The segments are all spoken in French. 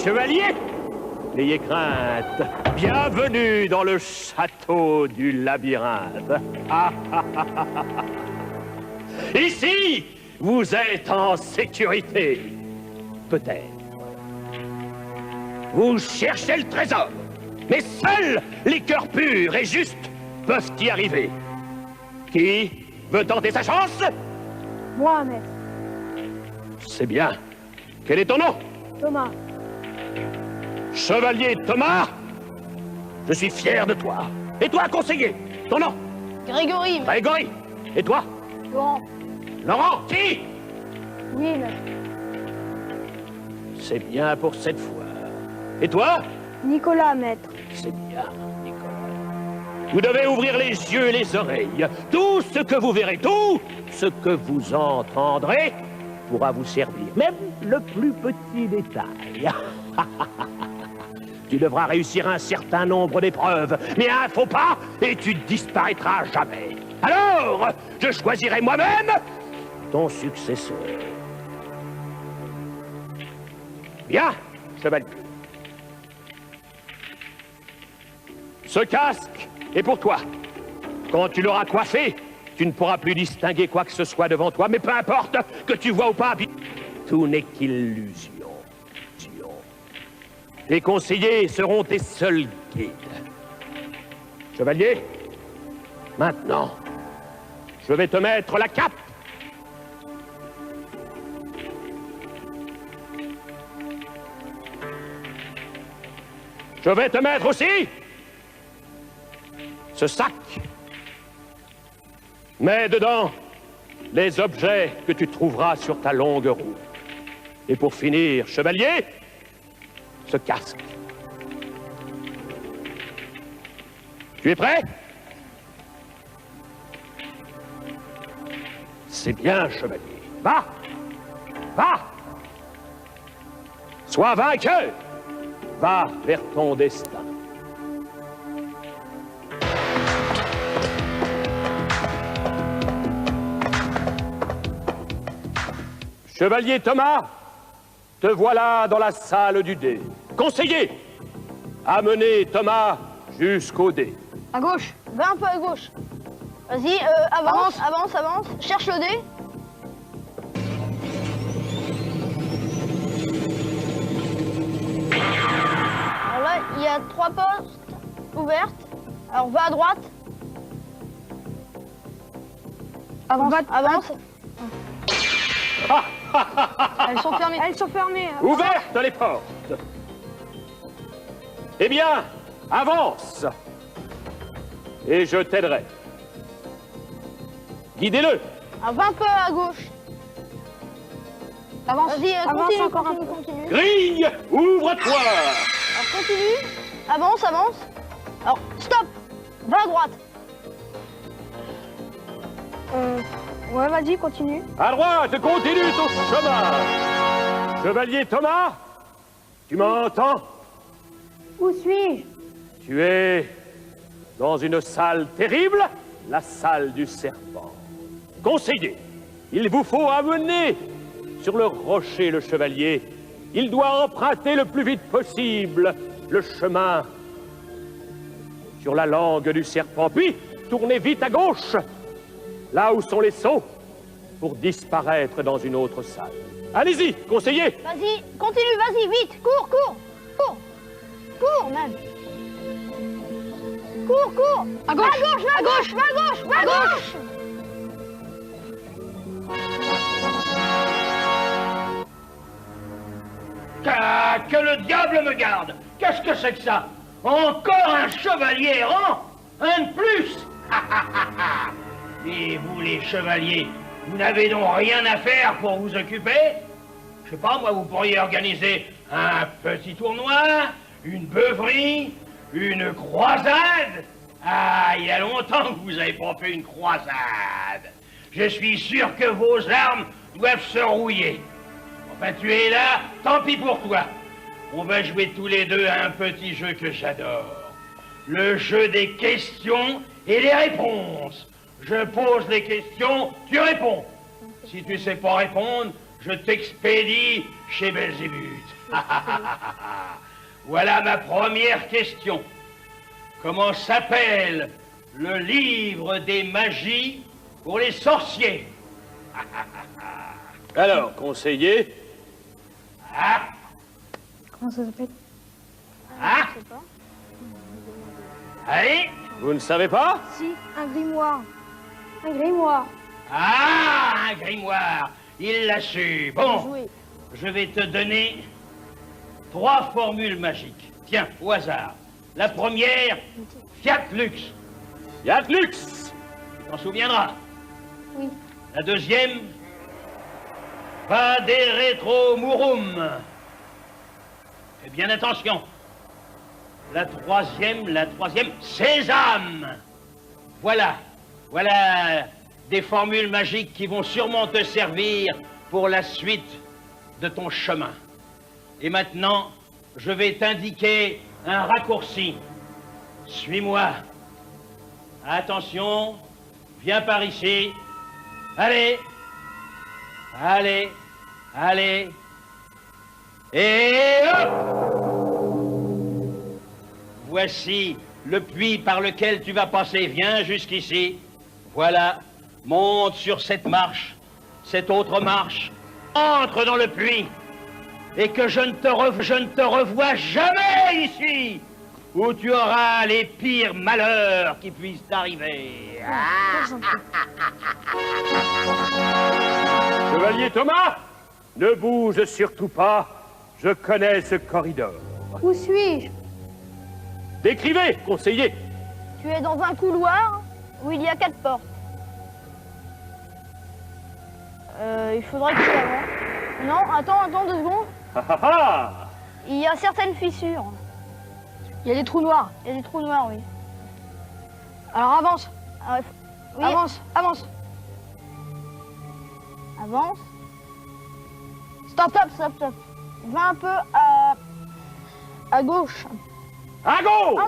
chevaliers, n'ayez crainte. Bienvenue dans le château du labyrinthe. Ici, vous êtes en sécurité. Peut-être. Vous cherchez le trésor, mais seuls les cœurs purs et justes peuvent y arriver. Qui veut tenter sa chance? Moi, maître. C'est bien. Quel est ton nom? Thomas. Chevalier Thomas, je suis fier de toi. Et toi, conseiller, ton nom? Grégory. Grégory. Et toi? Laurent. Laurent, qui? Oui, maître. C'est bien pour cette fois. Et toi? Nicolas, maître. C'est bien, Nicolas. Vous devez ouvrir les yeux et les oreilles. Tout ce que vous verrez, tout ce que vous entendrez pourra vous servir. Même le plus petit détail. Tu devras réussir un certain nombre d'épreuves, mais un faux pas et tu disparaîtras jamais. Alors, je choisirai moi-même ton successeur. Bien, chevalier. Ce casque est pour toi. Quand tu l'auras coiffé, tu ne pourras plus distinguer quoi que ce soit devant toi, mais peu importe que tu vois ou pas, tout n'est qu'illusion. Tes conseillers seront tes seuls guides. Chevalier, maintenant, je vais te mettre la cape. Je vais te mettre aussi ce sac. Mets dedans les objets que tu trouveras sur ta longue route. Et pour finir, chevalier, ce casque. Tu es prêt? C'est bien, chevalier. Va! Va! Sois vainqueur! Va vers ton destin. Chevalier Thomas, te voilà dans la salle du dé. Conseiller, amenez Thomas jusqu'au dé. À gauche. Va un peu à gauche. Vas-y, avance. Cherche le dé. Alors là, il y a 3 postes ouvertes. Alors va à droite. Avance. Elles sont fermées. Ouvertes les portes. Eh bien, avance. Et je t'aiderai. Guidez-le. Va un peu à gauche. Avance. Vas-y, continue. Grille, ouvre-toi. Alors continue. Avance. Alors, stop. Va à droite. Ouais, vas-y, continue. À droite, continue ton chemin. Chevalier Thomas, tu m'entends? Où suis-je? Tu es dans une salle terrible, la salle du serpent. Conseiller, il vous faut amener sur le rocher le chevalier. Il doit emprunter le plus vite possible le chemin sur la langue du serpent, puis tourner vite à gauche, là où sont les sceaux, pour disparaître dans une autre salle. Allez-y, conseiller. Vas-y, continue, vas-y, vite, cours, même. Cours. À gauche. Va à gauche. Que le diable me garde! Qu'est-ce que c'est que ça? Encore un chevalier errant? Un de plus! Et vous, les chevaliers, vous n'avez donc rien à faire pour vous occuper? Je sais pas, moi, vous pourriez organiser un petit tournoi, une beuverie, une croisade. Ah, il y a longtemps que vous n'avez pas fait une croisade. Je suis sûr que vos armes doivent se rouiller. Enfin, tu es là, tant pis pour toi. On va jouer tous les deux à un petit jeu que j'adore. Le jeu des questions et les réponses. Je pose les questions, tu réponds. Si tu sais pas répondre, je t'expédie chez Belzébuth. Voilà ma première question. Comment s'appelle le livre des magies pour les sorciers? Alors, conseiller? Ah, Comment ça s'appelle? ah, Je sais pas. allez. Vous ne savez pas? Si, un grimoire. Un grimoire. Ah, un grimoire. Il l'a su. Bon, Jouer. je vais te donner 3 formules magiques. Tiens, au hasard. La première, Fiat Lux. Fiat Lux! Tu t'en souviendras. Oui. La deuxième, Rétro Murum. Fais bien attention. La troisième, Sésame. Voilà des formules magiques qui vont sûrement te servir pour la suite de ton chemin. Et maintenant, je vais t'indiquer un raccourci. Suis-moi. Attention, viens par ici. Allez, allez, allez. Et hop! Voici le puits par lequel tu vas passer. Viens jusqu'ici. Voilà. Monte sur cette marche, cette autre marche. Entre dans le puits. Et que je ne te revois jamais ici, où tu auras les pires malheurs qui puissent t'arriver. Chevalier Thomas, ne bouge surtout pas. Je connais ce corridor. Où suis-je? Décrivez, conseiller. Tu es dans un couloir où il y a 4 portes. Il faudrait que tu avances. Non, attends 2 secondes. Ah ah ah! Il y a certaines fissures. Il y a des trous noirs. Il y a des trous noirs, oui. Alors avance. Oui. Avance. Avance. Stop. Va un peu à gauche. À gauche!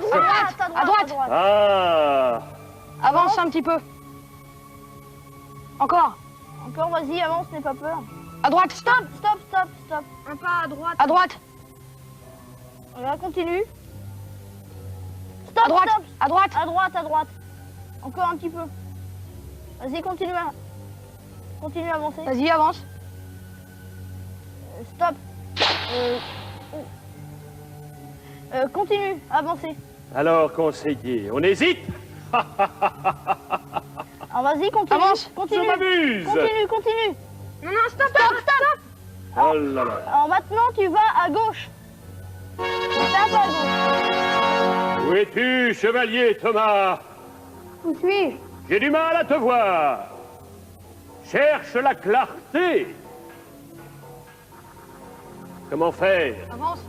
À droite. Ah! Avance un petit peu. Encore, vas-y, avance, n'aie pas peur. À droite. Stop. Un pas à droite. À droite. Voilà, continue. Stop. À droite. Encore un petit peu. Vas-y, continue à avancer. Vas-y, avance. Stop. Continue à avancer. Alors, conseiller, on hésite? Alors vas-y, continue. Avance. Je m'amuse! Continue. Non, stop. Oh là là! Alors maintenant, tu vas à gauche. Tape à gauche. Où es-tu, chevalier Thomas? Où suis-je? J'ai du mal à te voir. Cherche la clarté. Comment faire? Avance.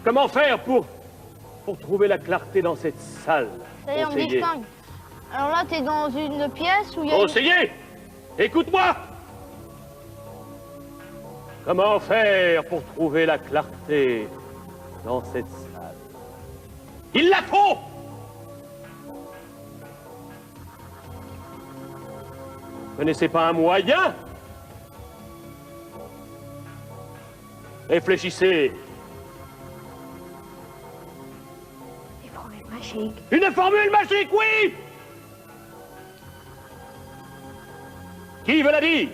Comment faire pour trouver la clarté dans cette salle? Ça y est, on conseiller? distingue. Alors là, t'es dans une pièce où il y a... Conseiller, écoute-moi. Comment faire pour trouver la clarté dans cette salle? Il la faut! Connaissez pas un moyen? Réfléchissez. Des formules magiques. Une formule magique, oui! Qui veut la dire?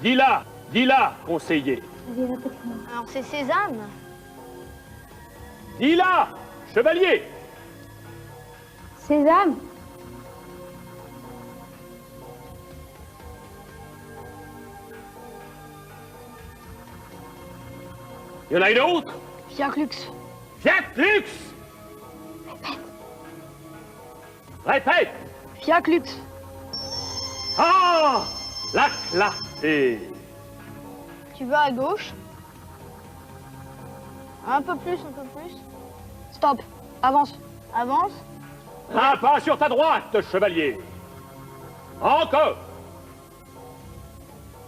Dis-la, conseiller. Vas-y, répète-moi. Alors c'est Sésame. Dis-la, chevalier. Sésame. Il y en a une autre? Fiat Lux. Fiat Lux! Répète! Fiat Lux. Ah! La clarté! Tu vas à gauche. Un peu plus. Stop. Avance. Un pas sur ta droite, chevalier. Encore.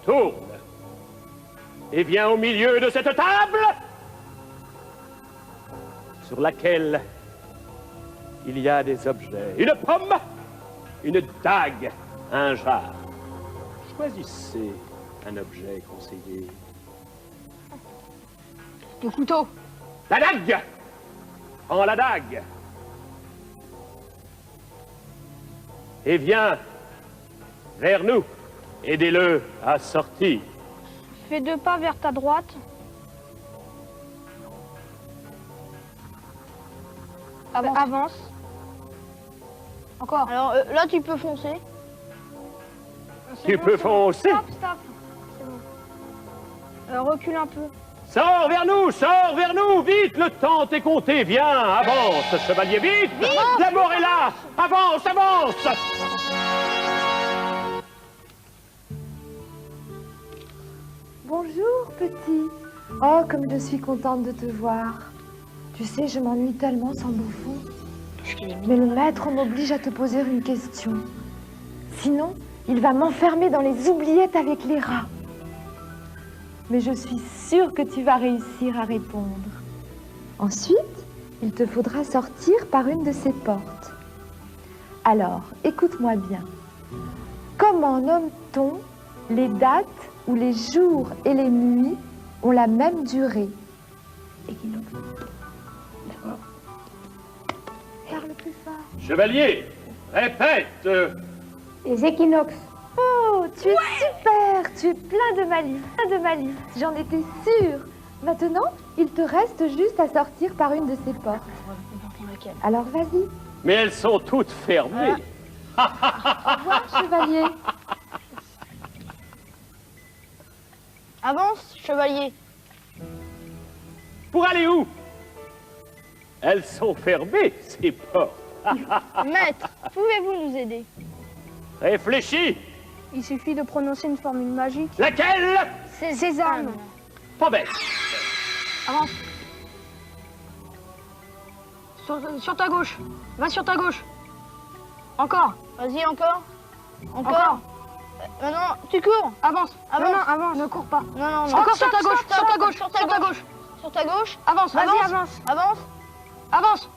Tourne. Et viens au milieu de cette table sur laquelle il y a des objets. Une pomme, une dague, un jarre. Choisissez un objet, conseiller. Le couteau. La dague! Prends la dague. Et viens vers nous. Aidez-le à sortir. Fais 2 pas vers ta droite. Avance. Encore. Alors là, tu peux foncer. Tu peux foncer. Stop. C'est bon. Recule un peu. Sors vers nous, vite, le temps t'est compté, viens, avance, chevalier, vite, la mort est là, avance. Bonjour, petit. Oh, comme je suis contente de te voir. Tu sais, je m'ennuie tellement sans bouffon. Mais le maître m'oblige à te poser une question. Sinon, il va m'enfermer dans les oubliettes avec les rats. Mais je suis sûre que tu vas réussir à répondre. Ensuite, il te faudra sortir par une de ces portes. Alors, écoute-moi bien. Comment nomme-t-on les dates où les jours et les nuits ont la même durée? Parle plus fort. Chevalier, répète. Les équinoxes. Oh, tu es super! Tu es plein de malice, j'en étais sûre. Maintenant, il te reste juste à sortir par une de ces portes. Alors vas-y. Mais elles sont toutes fermées. Au revoir, chevalier. Avance, chevalier. Pour aller où? Elles sont fermées, ces portes. Maître, pouvez-vous nous aider? Réfléchis. Il suffit de prononcer une formule magique. Laquelle? C'est Sésame. Pas bête. Avance. Sur ta gauche. Va sur ta gauche. Encore. Vas-y, encore. Encore. Non, tu cours. Avance. Non, avance. Ne cours pas. Non. Encore sur ta gauche. Sur ta gauche. Sur ta gauche. Avance. Vas-y, avance. Avance.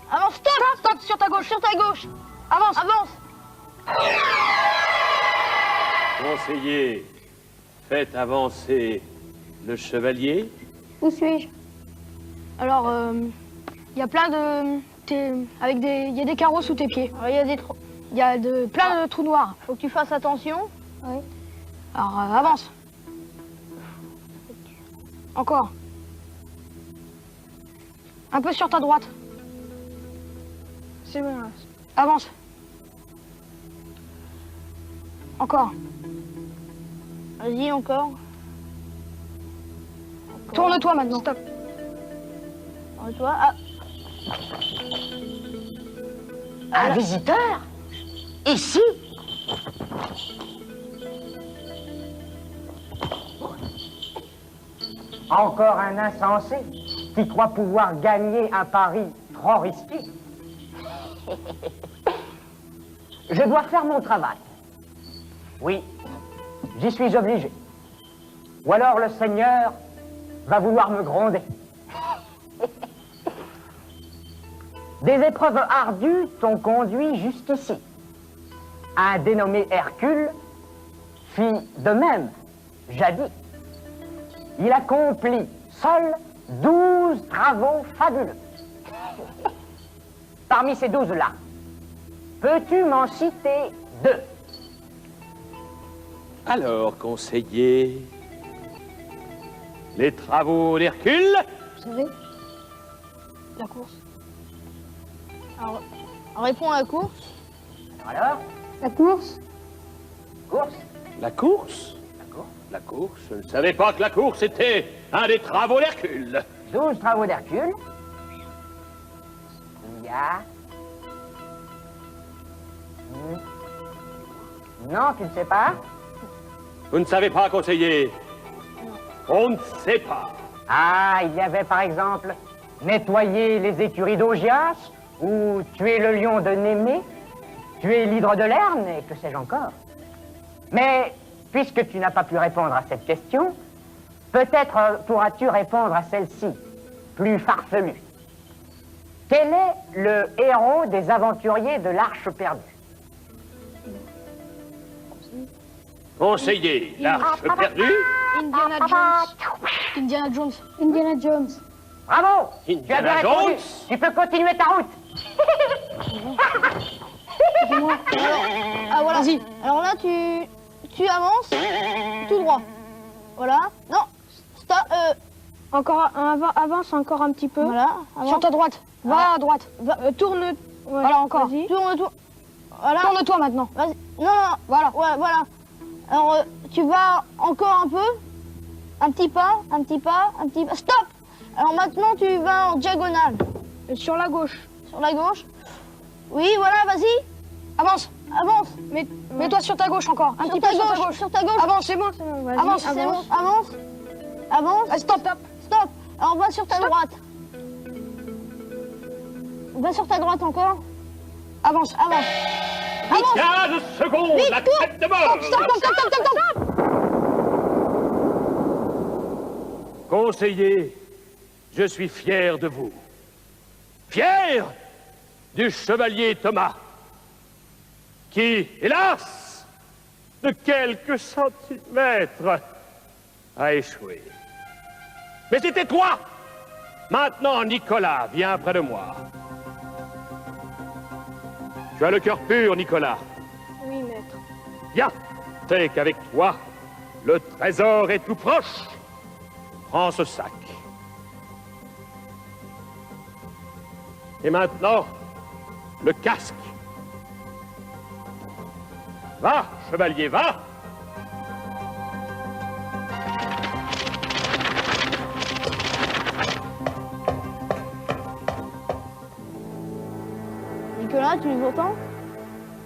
Stop. Sur ta gauche. Avance. Conseiller, faites avancer le chevalier. Où suis-je? Alors, il y a plein de... Il y a des carreaux sous tes pieds. Il y a plein de trous noirs. Faut que tu fasses attention. Oui. Alors, avance. Encore. Un peu sur ta droite. C'est bon, là. Avance. Encore. Vas-y, encore. Tourne-toi maintenant. Stop. Tourne-toi. Un visiteur? Ici? Encore un insensé qui croit pouvoir gagner un pari trop risqué. Je dois faire mon travail. Oui, j'y suis obligé. Ou alors le Seigneur va vouloir me gronder. Des épreuves ardues t'ont conduit jusqu'ici. Un dénommé Hercule fit de même, jadis. Il accomplit seul 12 travaux fabuleux. Parmi ces 12-là, peux-tu m'en citer 2? Alors, conseiller, les travaux d'Hercule? Vous savez, la course. Alors, réponds à la course. Alors, La course. course? La course? D'accord. La course? Je ne savais pas que la course était un des travaux d'Hercule. 12 travaux d'Hercule. Il y a... Non, tu ne sais pas? Vous ne savez pas, conseiller? On ne sait pas. Ah, il y avait par exemple nettoyer les écuries d'Augias, ou tuer le lion de Némée, tuer l'hydre de Lerne, et que sais-je encore. Mais, puisque tu n'as pas pu répondre à cette question, peut-être pourras-tu répondre à celle-ci, plus farfelue. Quel est le héros des aventuriers de l'Arche perdue? Conseiller, l'arche perdue. Indiana Jones. Indiana Jones. Indiana Jones. Bravo! Tu as bien Indiana répondu. Jones. Tu peux continuer ta route. Ah voilà. Vas-y. Alors là, tu avances tout droit. Voilà. Non. Stop. Encore avance encore un petit peu. Voilà. Avance. Sur ta droite. Va à droite. Tourne. Ouais. Voilà encore. Vas-y. Tourne-toi. Voilà. Tourne-toi maintenant. Vas-y. Non, non. Voilà. Ouais, voilà. Alors tu vas encore un peu. Un petit pas. Un petit pas. Un petit pas. Stop. Alors maintenant tu vas en diagonale. Sur la gauche. Sur la gauche. Oui, voilà. Vas-y. Avance. Avance. Mets-toi sur ta gauche encore. Un Sur petit ta peu sur ta gauche. gauche. Sur ta gauche. Avance, c'est bon. Vas-y, Avance, c'est bon. Avance. Avance. Ah, stop. Stop. Alors va sur ta droite. Va sur ta droite encore. Avance. Avance. Avance. 15 secondes, Vite, la cours. tête de mort. Stop. Conseiller, je suis fier de vous. Fier du chevalier Thomas, qui, hélas, de quelques centimètres, a échoué. Mais c'était toi. Maintenant, Nicolas, viens près de moi. Tu as le cœur pur, Nicolas. Oui, maître. Viens, sais qu'avec toi, le trésor est tout proche. Prends ce sac. Et maintenant, le casque. Va, chevalier, va. Nicolas, tu nous entends?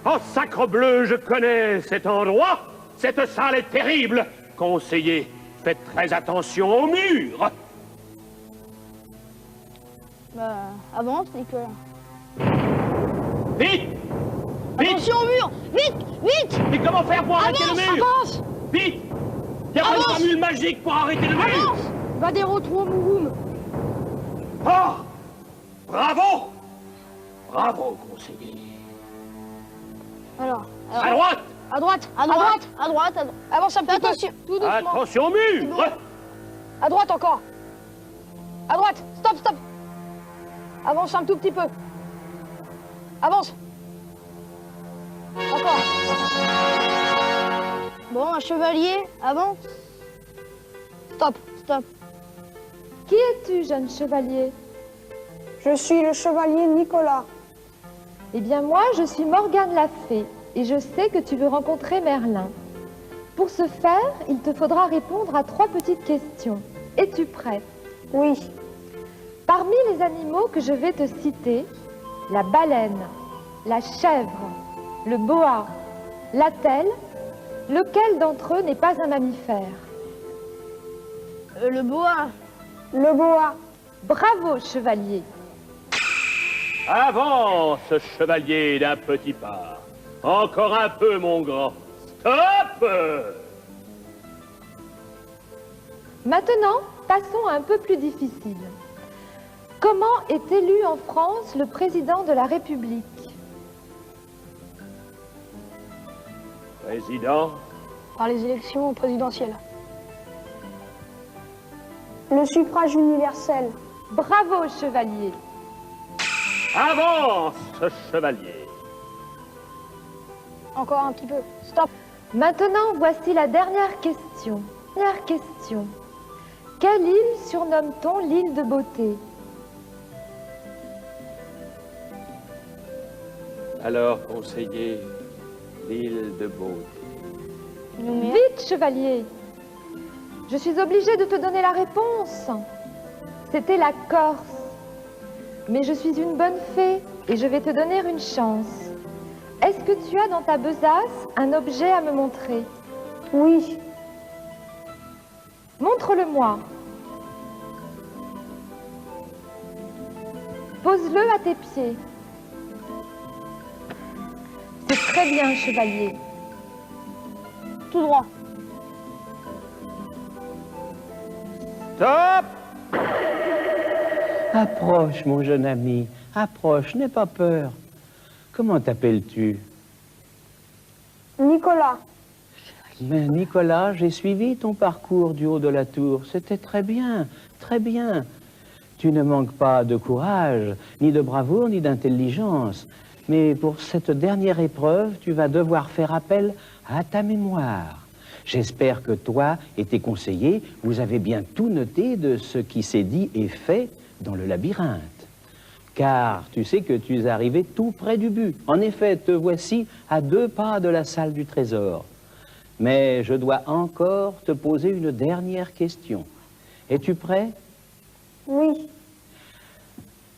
Oh, sacre bleu, je connais cet endroit. Cette salle est terrible. Conseiller, faites très attention au mur. Bah, avance, Nicolas. Vite. Vite. Attention au mur. Vite. Vite. Mais comment faire pour arrêter le mur? Avance. Vite. Il n'y a pas de Avance. formule magique pour arrêter le mur. Avance. Va des retrouves, Oh. Bravo. Bravo, conseiller. Alors, À droite. À droite. à droite. À droite. À droite. Avance un Fais petit peu. attention. Tout doucement. Attention au mur. À droite encore. À droite. Stop. Avance un tout petit peu. Avance. Encore. Bon, un chevalier, avance. Stop. Stop. Qui es-tu, jeune chevalier? Je suis le chevalier Nicolas. Eh bien moi, je suis Morgane la Fée et je sais que tu veux rencontrer Merlin. Pour ce faire, il te faudra répondre à 3 petites questions. Es-tu prêt? Oui. Parmi les animaux que je vais te citer, la baleine, la chèvre, le boa, l'attelle, lequel d'entre eux n'est pas un mammifère? Le boa. Le boa. Bravo, chevalier. Avance, chevalier, d'un petit pas. Encore un peu, mon grand. Stop. Maintenant, passons à un peu plus difficile. Comment est élu en France le président de la République? Président, Par les élections présidentielles. Le suffrage universel. Bravo, chevalier. avance, chevalier. Encore un petit peu. Stop. Maintenant, voici la dernière question. Dernière question. Quelle île surnomme-t-on l'île de beauté? Alors, conseiller, l'île de beauté. Vite, chevalier. Je suis obligée de te donner la réponse. C'était la Corse. Mais je suis une bonne fée et je vais te donner une chance. Est-ce que tu as dans ta besace un objet à me montrer? Oui. Montre-le-moi. Pose-le à tes pieds. C'est très bien, chevalier. Tout droit. Stop. Approche, mon jeune ami, approche, n'aie pas peur. Comment t'appelles-tu? Nicolas. Mais Nicolas, j'ai suivi ton parcours du haut de la tour. C'était très bien, très bien. Tu ne manques pas de courage, ni de bravoure, ni d'intelligence. Mais pour cette dernière épreuve, tu vas devoir faire appel à ta mémoire. J'espère que toi et tes conseillers, vous avez bien tout noté de ce qui s'est dit et fait dans le labyrinthe. Car tu sais que tu es arrivé tout près du but. En effet, te voici à 2 pas de la salle du trésor. Mais je dois encore te poser une dernière question. Es-tu prêt? Oui.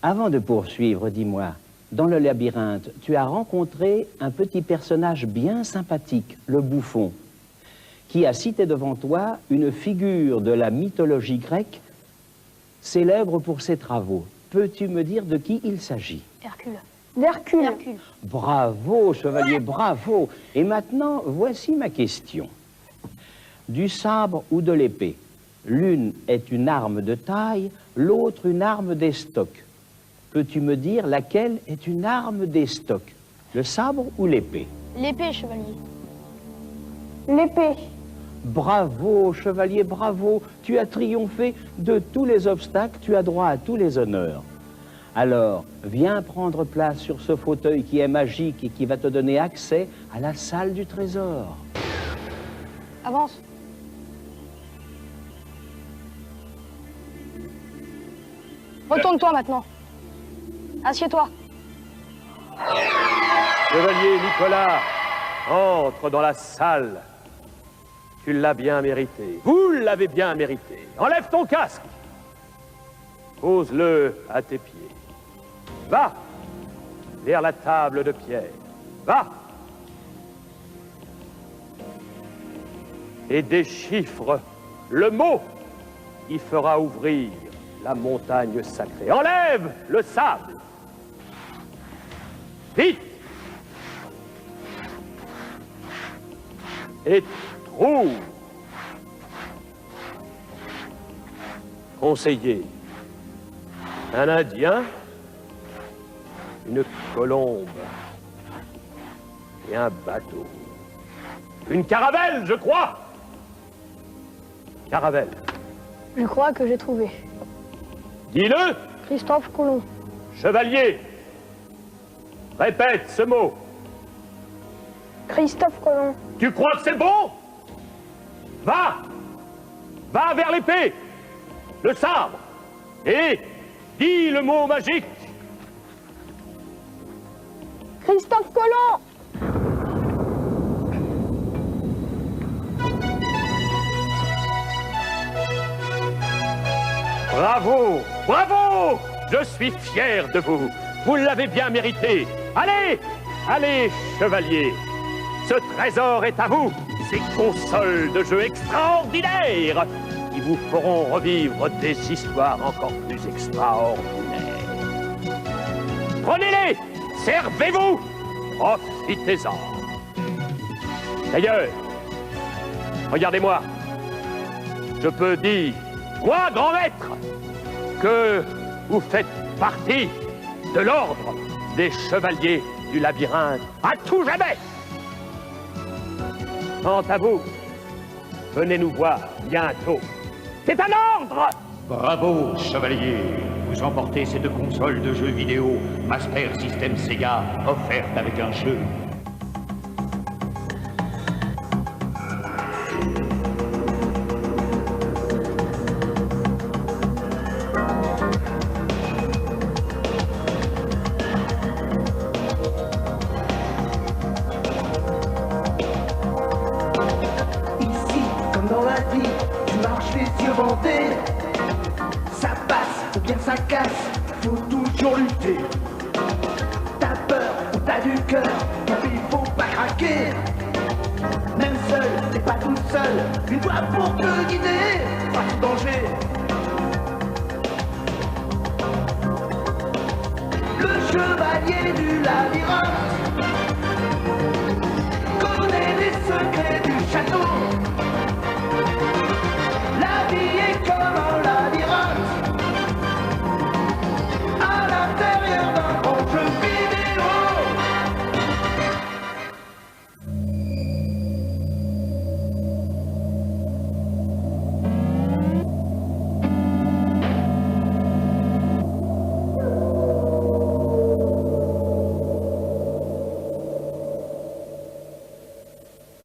Avant de poursuivre, dis-moi, dans le labyrinthe, tu as rencontré un petit personnage bien sympathique, le bouffon, qui a cité devant toi une figure de la mythologie grecque célèbre pour ses travaux. Peux-tu me dire de qui il s'agit? Hercule. D'Hercule. Hercule. Bravo, chevalier, bravo. Et maintenant, voici ma question. Du sabre ou de l'épée, l'une est une arme de taille, l'autre une arme d'estoc. Peux-tu me dire laquelle est une arme d'estoc, le sabre ou l'épée? L'épée, chevalier. L'épée. Bravo, chevalier, bravo. Tu as triomphé de tous les obstacles, tu as droit à tous les honneurs. Alors, viens prendre place sur ce fauteuil qui est magique et qui va te donner accès à la salle du trésor. Avance. Retourne-toi maintenant. Assieds-toi. Chevalier Nicolas, entre dans la salle. Tu l'as bien mérité. Vous l'avez bien mérité. Enlève ton casque. Pose-le à tes pieds. Va vers la table de pierre. Va et déchiffre le mot qui fera ouvrir la montagne sacrée. Enlève le sable. Vite. Et trouve. Conseiller. Un Indien, une colombe et un bateau. Une caravelle, je crois. Caravelle. Je crois que j'ai trouvé. Dis-le. Christophe Colomb. Chevalier. Répète ce mot. Christophe Colomb. Tu crois que c'est bon? Va. Va vers l'épée, le sabre, et dis le mot magique. Christophe Colomb. Bravo, bravo. Je suis fier de vous. Vous l'avez bien mérité. Allez, allez, chevalier. Ce trésor est à vous. Ces consoles de jeux extraordinaires qui vous feront revivre des histoires encore plus extraordinaires. Prenez-les, servez-vous, profitez-en. D'ailleurs, regardez-moi. Je peux dire, moi, grand maître, que vous faites partie de l'ordre des chevaliers du labyrinthe à tout jamais. Quant à vous, venez nous voir bientôt. C'est un ordre! Bravo, chevalier. Vous emportez cette console de jeux vidéo Master System Sega, offerte avec un jeu. Ça passe ou bien ça casse, faut toujours lutter. T'as peur ou t'as du cœur, donc il faut pas craquer. Même seul, t'es pas tout seul, une voix pour te guider. Pas de danger. Le chevalier du labyrinthe